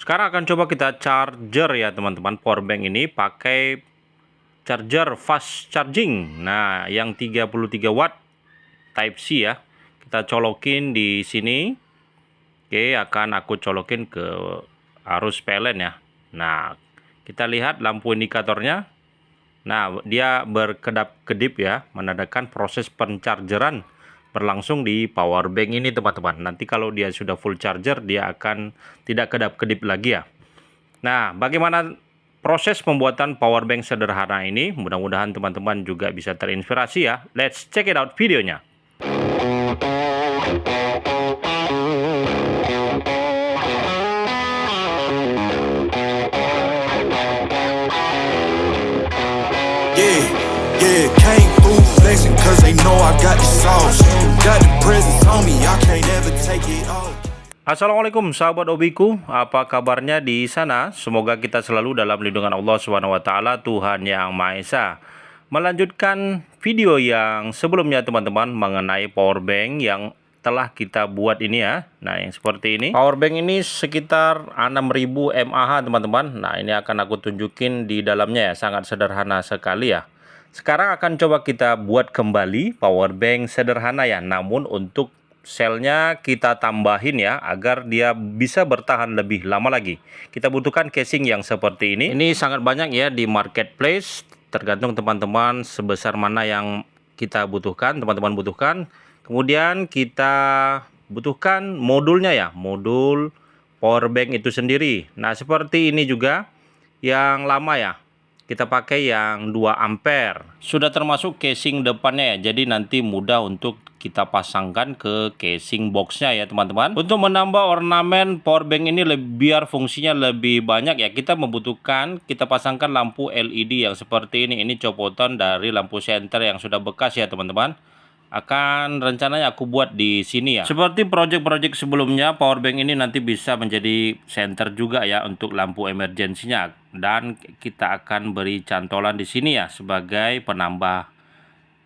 Sekarang akan coba kita charger ya teman-teman, power bank ini pakai charger fast charging. Nah, yang 33 watt type C ya. Kita colokin di sini. Oke, akan aku colokin ke arus PLN ya. Nah, kita lihat lampu indikatornya. Nah, dia berkedap-kedip ya, menandakan proses penchargeran berlangsung di power bank ini teman-teman. Nanti kalau dia sudah full charger, dia akan tidak kedap-kedip lagi ya. Nah, bagaimana proses pembuatan power bank sederhana ini? Mudah-mudahan teman-teman juga bisa terinspirasi ya. Let's check it out videonya. Yeah, came through flexing cause they know I got the sauce. Got the presence on me, I can't ever take it off. Assalamualaikum sahabat hobiku, apa kabarnya di sana? Semoga kita selalu dalam lindungan Allah SWT, Tuhan Yang Maha Esa. Melanjutkan video yang sebelumnya teman-teman mengenai power bank yang telah kita buat ini ya. Nah, yang seperti ini. Power bank ini sekitar 6000 mAh teman-teman. Nah, ini akan aku tunjukin di dalamnya ya, sangat sederhana sekali ya. Sekarang akan coba kita buat kembali power bank sederhana ya, namun untuk selnya kita tambahin ya, agar dia bisa bertahan lebih lama lagi. Kita butuhkan casing yang seperti ini. Ini sangat banyak ya di marketplace, tergantung teman-teman sebesar mana yang kita butuhkan, teman-teman butuhkan. Kemudian kita butuhkan modulnya ya, modul power bank itu sendiri. Nah, seperti ini juga yang lama ya. Kita pakai yang 2 ampere. Sudah termasuk casing depannya ya. Jadi nanti mudah untuk kita pasangkan ke casing boxnya ya teman-teman. Untuk menambah ornamen power bank ini biar fungsinya lebih banyak ya, kita membutuhkan, kita pasangkan lampu LED yang seperti ini. Ini copotan dari lampu senter yang sudah bekas ya teman-teman. Akan rencananya aku buat di sini ya. Seperti project-project sebelumnya, power bank ini nanti bisa menjadi center juga ya untuk lampu emergensinya, dan kita akan beri cantolan di sini ya sebagai penambah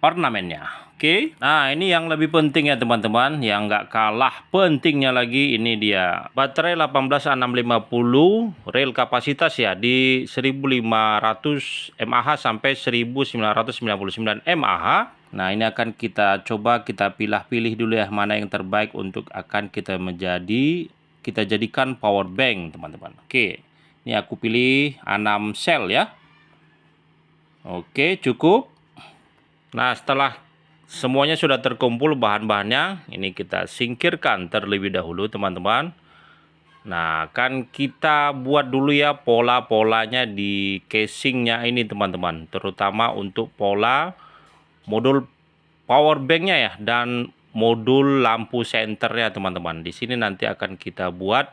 ornamennya. Oke. Nah, ini yang lebih penting ya teman-teman, yang nggak kalah pentingnya lagi, ini dia baterai 18650 rel kapasitas ya, di 1500 mAh sampai 1999 mAh. Nah, ini akan kita coba kita pilih-pilih dulu ya, mana yang terbaik untuk akan kita jadikan power bank teman-teman. Oke, ini aku pilih 6 sel ya. Oke, cukup. Nah, setelah semuanya sudah terkumpul bahan-bahannya, ini kita singkirkan terlebih dahulu teman-teman. Nah, kan kita buat dulu ya pola-polanya di casingnya ini teman-teman, terutama untuk pola modul power banknya ya, dan modul lampu senternya teman-teman. Di sini nanti akan kita buat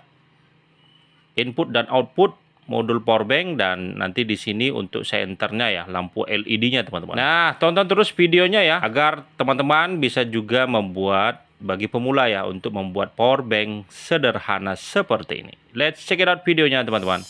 input dan output modul power bank, dan nanti di sini untuk senternya ya, lampu LED-nya teman-teman. Nah, tonton terus videonya ya, agar teman-teman bisa juga membuat, bagi pemula ya, untuk membuat power bank sederhana seperti ini. Let's check it out videonya teman-teman.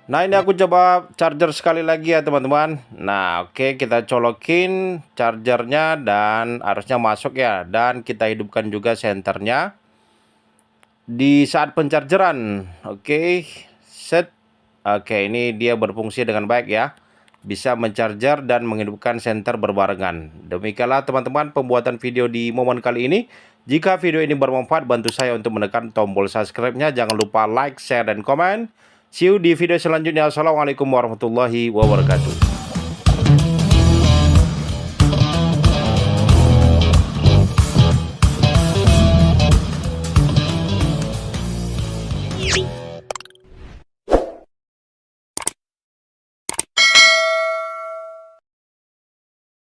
Nah, ini aku coba charger sekali lagi ya teman-teman. Nah, oke, kita colokin chargernya dan harusnya masuk ya. Dan kita hidupkan juga senternya di saat penchargeran. Oke, set. Oke, ini dia berfungsi dengan baik ya. Bisa mencharger dan menghidupkan senter berbarengan. Demikianlah teman-teman pembuatan video di momen kali ini. Jika video ini bermanfaat, bantu saya untuk menekan tombol subscribe-nya. Jangan lupa like, share, dan komen. See you di video selanjutnya. Assalamualaikum warahmatullahi wabarakatuh.